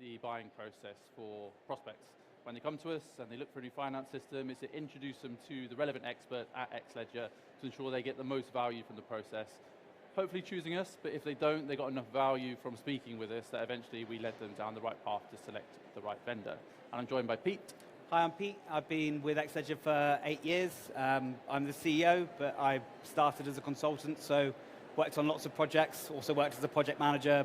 the buying process for prospects. When they come to us and they look for a new finance system, it's to introduce them to the relevant expert at Xledger to ensure they get the most value from the process. Hopefully choosing us, but if they don't, they got enough value from speaking with us that eventually we led them down the right path to select the right vendor. And I'm joined by Pete. Hi, I'm Pete. I've been with Xledger for 8 years. I'm the CEO, but I started as a consultant, so worked on lots of projects, also worked as a project manager,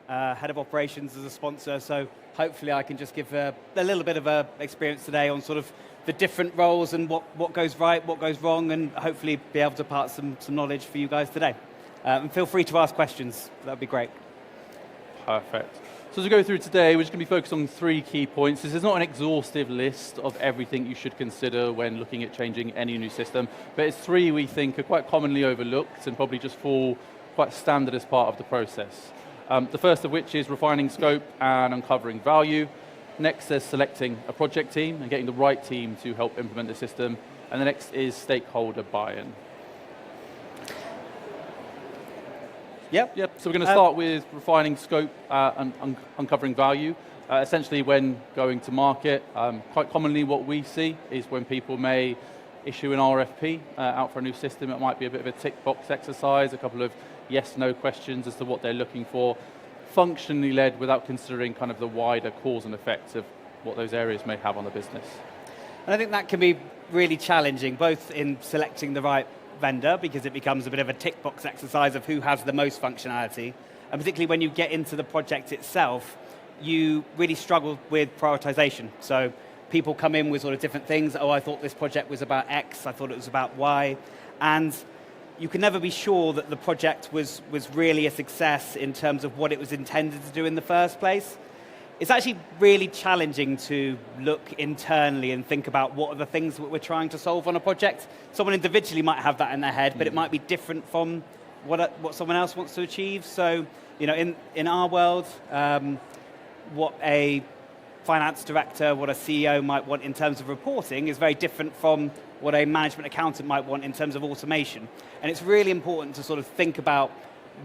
head of operations as a sponsor, so hopefully I can just give a little bit of a experience today on sort of the different roles and what goes right, what goes wrong, and hopefully be able to impart some knowledge for you guys today. And feel free to ask questions, that would be great. Perfect. So as we go through today, we're just going to be focused on 3 key points. This is not an exhaustive list of everything you should consider when looking at changing any new system, but it's 3 we think are quite commonly overlooked and probably just fall quite standard as part of the process. The first of which is refining scope and uncovering value. Next is selecting a project team and getting the right team to help implement the system. And the next is stakeholder buy-in. Yep, so we're going to start with refining scope and uncovering value. Essentially when going to market, quite commonly what we see is when people may issue an RFP out for a new system, it might be a bit of a tick box exercise, a couple of yes/no questions as to what they're looking for, functionally led without considering kind of the wider cause and effects of what those areas may have on the business. And I think that can be really challenging, both in selecting the right vendor, because it becomes a bit of a tick box exercise of who has the most functionality, and particularly when you get into the project itself, you really struggle with prioritization. So people come in with sort of different things. Oh, I thought this project was about X, I thought it was about Y, and you can never be sure that the project was really a success in terms of what it was intended to do in the first place. It's actually really challenging to look internally and think about what are the things that we're trying to solve on a project. Someone individually might have that in their head, but it might be different from what someone else wants to achieve. So, you know, in our world, what a finance director, what a CEO might want in terms of reporting is very different from what a management accountant might want in terms of automation. And it's really important to sort of think about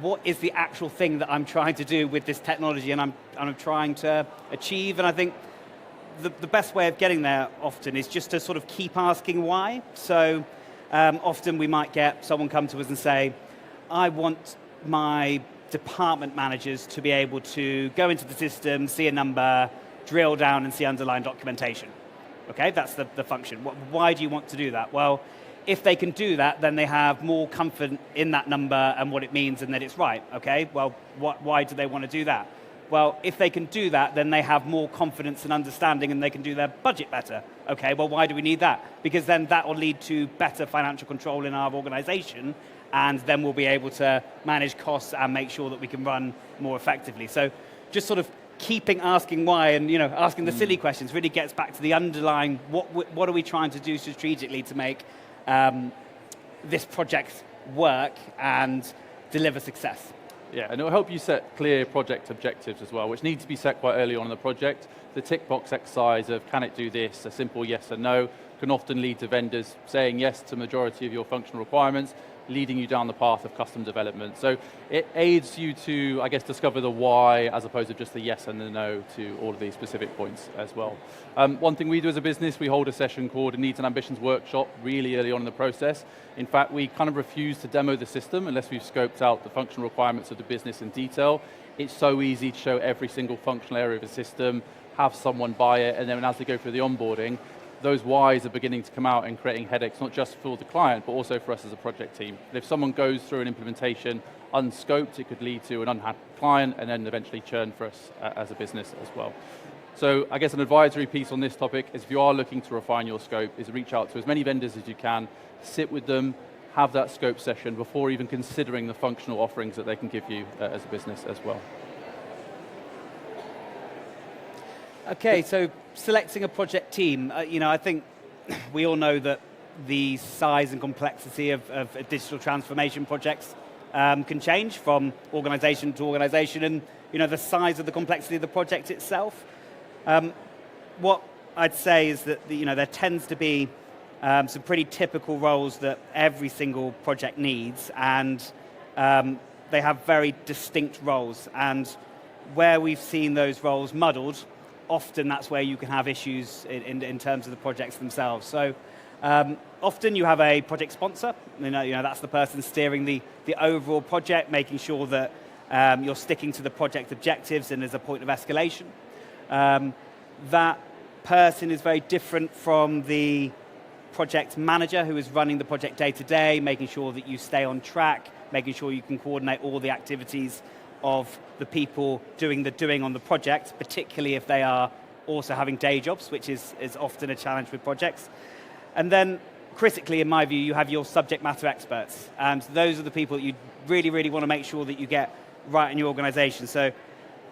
what is the actual thing that I'm trying to do with this technology and I'm trying to achieve. And I think the best way of getting there often is just to sort of keep asking why. So often we might get someone come to us and say, I want my department managers to be able to go into the system, see a number, drill down and see underlying documentation. Okay, that's the function. Why do you want to do that? Well, if they can do that, then they have more comfort in that number and what it means and that it's right, okay? Well, why do they want to do that? Well, if they can do that, then they have more confidence and understanding and they can do their budget better. Okay, well, why do we need that? Because then that will lead to better financial control in our organization, and then we'll be able to manage costs and make sure that we can run more effectively. So just sort of keeping asking why and asking the silly questions really gets back to the underlying, what are we trying to do strategically to make this project work and deliver success. Yeah, and it'll help you set clear project objectives as well, which need to be set quite early on in the project. The tick box exercise of can it do this, a simple yes or no, can often lead to vendors saying yes to the majority of your functional requirements, leading you down the path of custom development. So it aids you to, I guess, discover the why as opposed to just the yes and the no to all of these specific points as well. One thing we do as a business, we hold a session called a Needs and Ambitions Workshop really early on in the process. In fact, we kind of refuse to demo the system unless we've scoped out the functional requirements of the business in detail. It's so easy to show every single functional area of the system, have someone buy it, and then as they go through the onboarding, those whys are beginning to come out and creating headaches, not just for the client, but also for us as a project team. And if someone goes through an implementation unscoped, it could lead to an unhappy client and then eventually churn for us as a business as well. So I guess an advisory piece on this topic is if you are looking to refine your scope, is reach out to as many vendors as you can, sit with them, have that scope session before even considering the functional offerings that they can give you as a business as well. Okay, so selecting a project team, I think we all know that the size and complexity of digital transformation projects can change from organization to organization, and the size of the complexity of the project itself. What I'd say is that there tends to be some pretty typical roles that every single project needs, and they have very distinct roles. And where we've seen those roles muddled, often that's where you can have issues in terms of the projects themselves. So often you have a project sponsor, you know that's the person steering the overall project, making sure that you're sticking to the project objectives and there's a point of escalation. That person is very different from the project manager who is running the project day to day, making sure that you stay on track, making sure you can coordinate all the activities of the people doing the doing on the project, particularly if they are also having day jobs, which is often a challenge with projects. And then, critically, in my view, you have your subject matter experts. And those are the people that you really, really want to make sure that you get right in your organization. So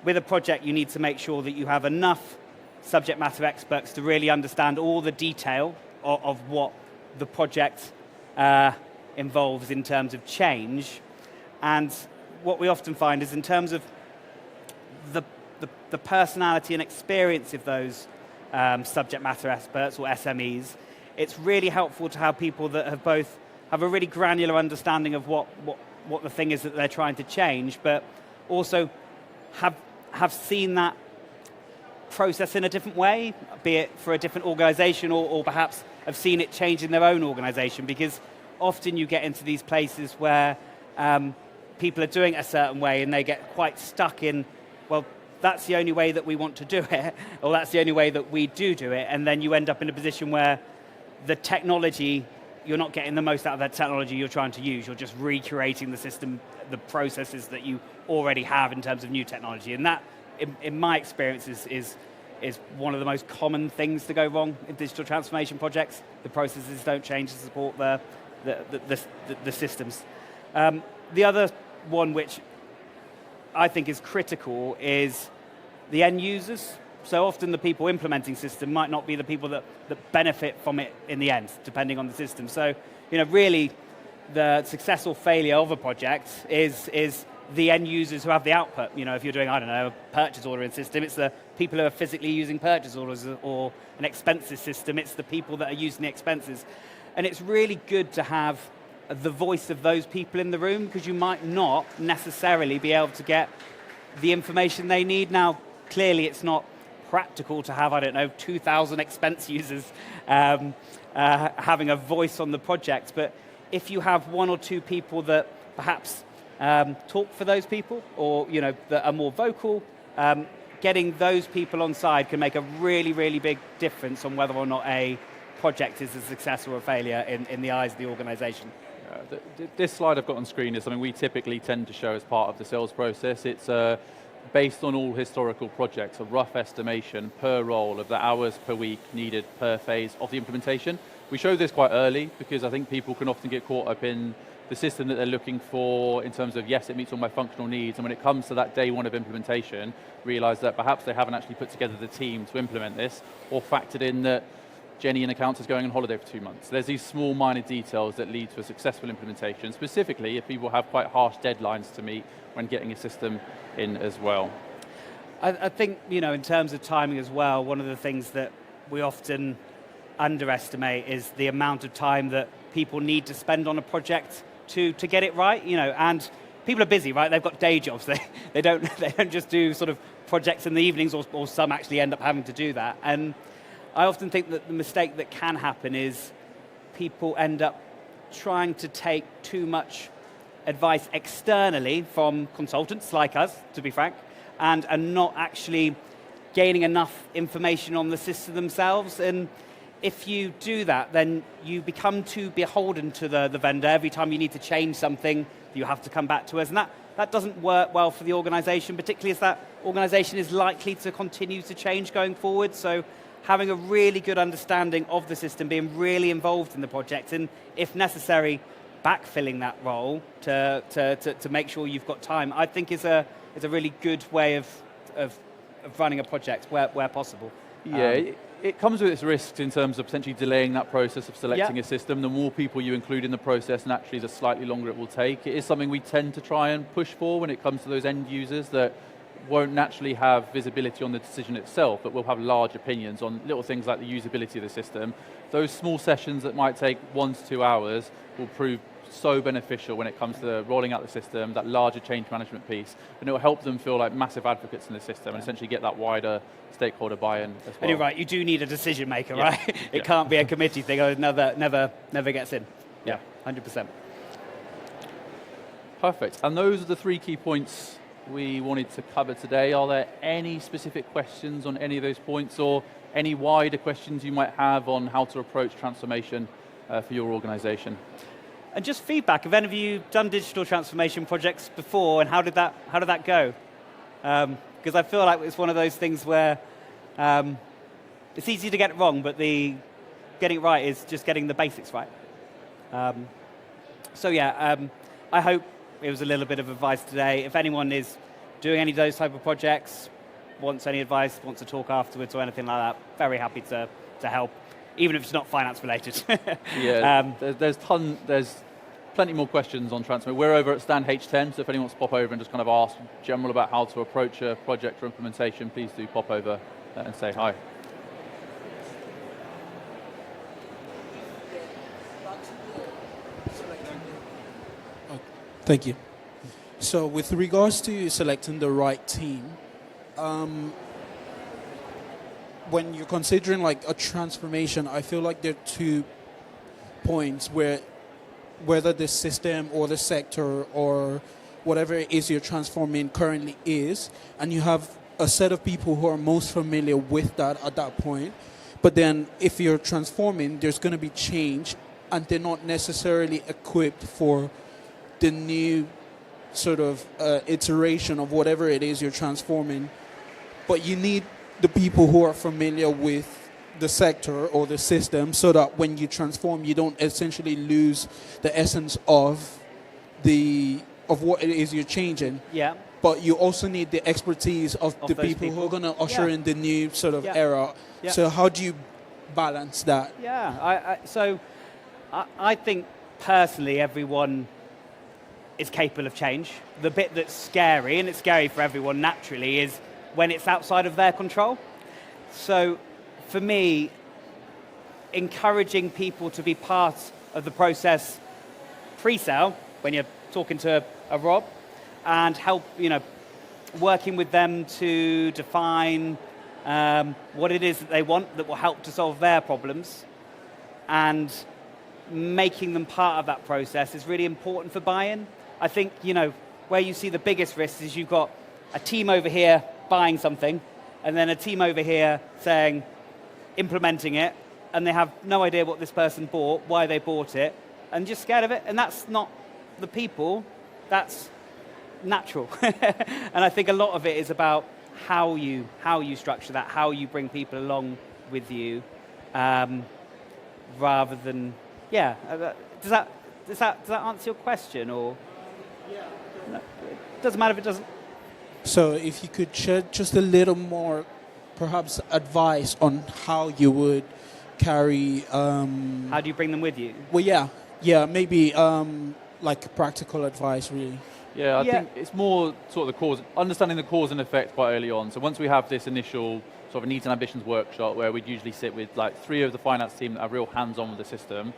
with a project, you need to make sure that you have enough subject matter experts to really understand all the detail of what the project involves in terms of change. And what we often find is in terms of the personality and experience of those subject matter experts or SMEs, it's really helpful to have people that have both have a really granular understanding of what the thing is that they're trying to change, but also have seen that process in a different way, be it for a different organization or perhaps have seen it change in their own organization, because often you get into these places where people are doing it a certain way and they get quite stuck in, well, that's the only way that we want to do it, or that's the only way that we do it, and then you end up in a position where the technology, you're not getting the most out of that technology you're trying to use, you're just recreating the system, the processes that you already have in terms of new technology. And that, in my experience, is one of the most common things to go wrong in digital transformation projects. The processes don't change to support the systems. The other one which I think is critical is the end users. So often the people implementing system might not be the people that benefit from it in the end, depending on the system. So, really the success or failure of a project is the end users who have the output. If you're doing, I don't know, a purchase ordering system, it's the people who are physically using purchase orders, or an expenses system, it's the people that are using the expenses. And it's really good to have the voice of those people in the room, because you might not necessarily be able to get the information they need. Now, clearly it's not practical to have, 2,000 expense users having a voice on the project, but if you have one or two people that perhaps talk for those people, or that are more vocal, getting those people on side can make a really, really big difference on whether or not a project is a success or a failure in the eyes of the organization. This slide I've got on screen is something we typically tend to show as part of the sales process. It's based on all historical projects, a rough estimation per role of the hours per week needed per phase of the implementation. We show this quite early because I think people can often get caught up in the system that they're looking for in terms of, yes, it meets all my functional needs, and when it comes to that day one of implementation, realize that perhaps they haven't actually put together the team to implement this, or factored in that Jenny in accounts is going on holiday for 2 months. There's these small minor details that lead to a successful implementation, specifically if people have quite harsh deadlines to meet when getting a system in as well. I think, in terms of timing as well, one of the things that we often underestimate is the amount of time that people need to spend on a project to get it right, and people are busy, right? They've got day jobs. They don't just do sort of projects in the evenings, or some actually end up having to do that. And I often think that the mistake that can happen is people end up trying to take too much advice externally from consultants like us, to be frank, and not actually gaining enough information on the system themselves. And if you do that, then you become too beholden to the vendor. Every time you need to change something, you have to come back to us. And that doesn't work well for the organization, particularly as that organization is likely to continue to change going forward. So having a really good understanding of the system, being really involved in the project, and if necessary, backfilling that role to make sure you've got time, I think is a really good way of running a project where possible. Yeah, it comes with its risks in terms of potentially delaying that process of selecting a system. The more people you include in the process, naturally, the slightly longer it will take. It is something we tend to try and push for when it comes to those end users that won't naturally have visibility on the decision itself, but will have large opinions on little things like the usability of the system. Those small sessions that might take 1 to 2 hours will prove so beneficial when it comes to rolling out the system, that larger change management piece, and it will help them feel like massive advocates in the system and essentially get that wider stakeholder buy-in as well. And you're right, you do need a decision maker, Yeah. right? It can't be a committee thing, or never gets in. Yeah, 100%. Perfect. And those are the 3 key points we wanted to cover today. Are there any specific questions on any of those points, or any wider questions you might have on how to approach transformation for your organization? And just feedback, have any of you done digital transformation projects before, and how did that go? Because I feel like it's one of those things where it's easy to get it wrong, but getting it right is just getting the basics right. I hope it was a little bit of advice today. If anyone is doing any of those type of projects, wants any advice, wants to talk afterwards or anything like that, very happy to help, even if it's not finance related. Yeah, there's plenty more questions on transformation. We're over at stand H10, so if anyone wants to pop over and just kind of ask general about how to approach a project or implementation, please do pop over and say hi. Thank you. So with regards to selecting the right team, when you're considering like a transformation, I feel like there are 2 points where whether the system or the sector or whatever it is you're transforming currently is, and you have a set of people who are most familiar with that at that point. But then if you're transforming, there's going to be change, and they're not necessarily equipped for the new sort of iteration of whatever it is you're transforming. But you need the people who are familiar with the sector or the system, so that when you transform, you don't essentially lose the essence of what it is you're changing. Yeah. But you also need the expertise of the people who are going to usher in the new sort of era. Yeah. So how do you balance that? Yeah, I think personally everyone is capable of change. The bit that's scary, and it's scary for everyone naturally, is when it's outside of their control. So for me, encouraging people to be part of the process pre-sale, when you're talking to a Rob, and help, working with them to define what it is that they want that will help to solve their problems, and making them part of that process is really important for buy-in. I think, where you see the biggest risks is you've got a team over here buying something, and then a team over here implementing it, and they have no idea what this person bought, why they bought it, and just scared of it. And that's not the people, that's natural. And I think a lot of it is about how you structure that, how you bring people along with you, rather than, does that answer your question, or? Yeah. No, it doesn't matter if it doesn't. So if you could share just a little more, perhaps, advice on how you would carry... how do you bring them with you? Well, maybe like practical advice, really. Yeah, I think it's more sort of understanding the cause and effect quite early on. So once we have this initial sort of needs and ambitions workshop, where we'd usually sit with like 3 of the finance team that are real hands-on with the system,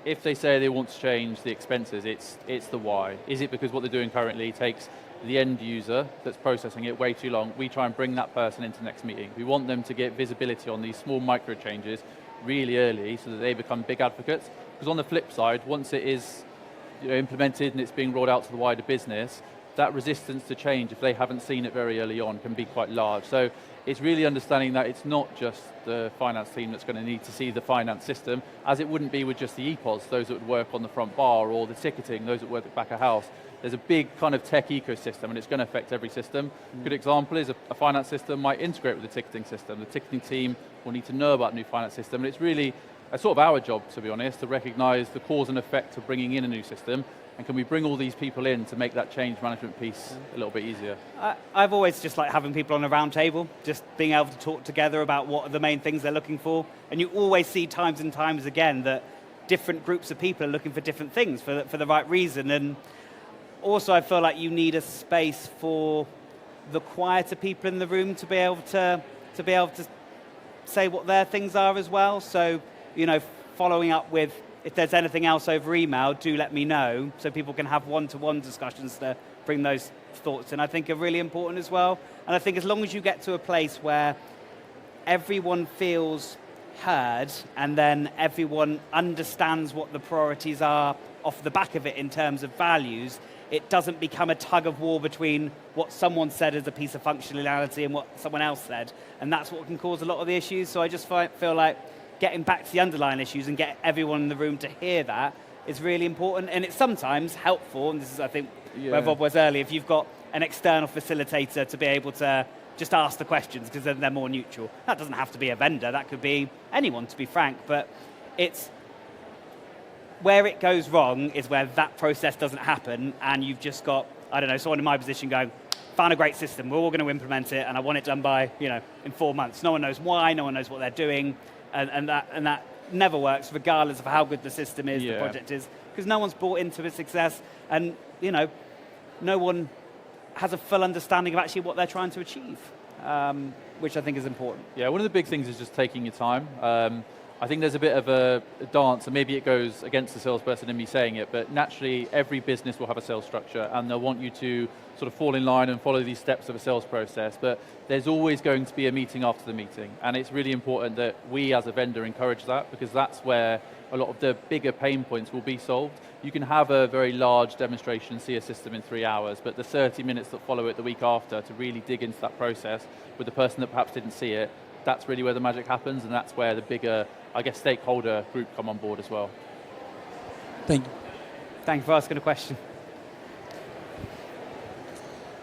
if they say they want to change the expenses, it's the why. Is it because what they're doing currently takes the end user that's processing it way too long? We try and bring that person into the next meeting. We want them to get visibility on these small micro changes really early so that they become big advocates. Because on the flip side, once it is implemented and it's being rolled out to the wider business, that resistance to change, if they haven't seen it very early on, can be quite large. So it's really understanding that it's not just the finance team that's going to need to see the finance system, as it wouldn't be with just the EPOS, those that would work on the front bar, or the ticketing, those that work at the back of house. There's a big kind of tech ecosystem, and it's going to affect every system. Good example is a finance system might integrate with the ticketing system. The ticketing team will need to know about the new finance system, and it's really a sort of our job, to be honest, to recognize the cause and effect of bringing in a new system, and can we bring all these people in to make that change management piece a little bit easier? I've always just liked having people on a round table, just being able to talk together about what are the main things they're looking for. And you always see times and times again that different groups of people are looking for different things for the right reason. And also I feel like you need a space for the quieter people in the room to be able to say what their things are as well. So, following up with if there's anything else over email, do let me know so people can have one-to-one discussions to bring those thoughts in, I think are really important as well. And I think as long as you get to a place where everyone feels heard and then everyone understands what the priorities are off the back of it in terms of values, it doesn't become a tug of war between what someone said as a piece of functionality and what someone else said. And that's what can cause a lot of the issues. So I just feel like getting back to the underlying issues and get everyone in the room to hear that is really important. And it's sometimes helpful, and this is, I think, where Rob was earlier, if you've got an external facilitator to be able to just ask the questions because then they're more neutral. That doesn't have to be a vendor, that could be anyone, to be frank, but it's where it goes wrong is where that process doesn't happen and you've just got, I don't know, someone in my position going, found a great system, we're all going to implement it and I want it done by, in 4 months. No one knows why, no one knows what they're doing, and that never works regardless of how good the system is, the project is, because no one's bought into its success and, no one has a full understanding of actually what they're trying to achieve, which I think is important. Yeah, one of the big things is just taking your time. I think there's a bit of a dance, and maybe it goes against the salesperson and me saying it, but naturally every business will have a sales structure and they'll want you to sort of fall in line and follow these steps of a sales process, but there's always going to be a meeting after the meeting, and it's really important that we as a vendor encourage that, because that's where a lot of the bigger pain points will be solved. You can have a very large demonstration, see a system in 3 hours, but the 30 minutes that follow it the week after to really dig into that process with the person that perhaps didn't see it, that's really where the magic happens, and that's where the bigger, I guess, stakeholder group come on board as well. Thank you. Thank you for asking a question.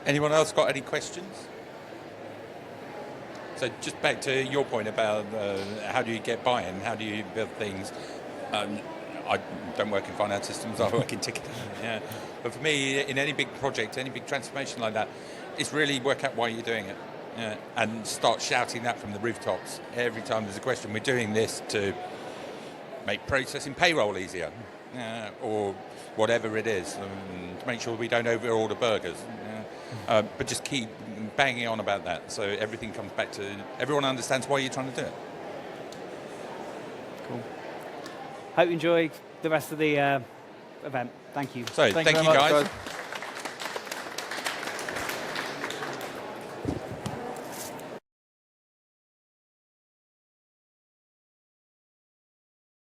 Anyone else got any questions? So just back to your point about how do you get buy-in, how do you build things? I don't work in finance systems, I work in ticketing. Yeah. But for me, in any big project, any big transformation like that, it's really work out why you're doing it. And start shouting that from the rooftops every time there's a question. We're doing this to make processing payroll easier, or whatever it is, to make sure we don't overorder burgers. But just keep banging on about that, so everything comes back to everyone understands why you're trying to do it. Cool. Hope you enjoy the rest of the event. Thank you. So thank you very much, guys.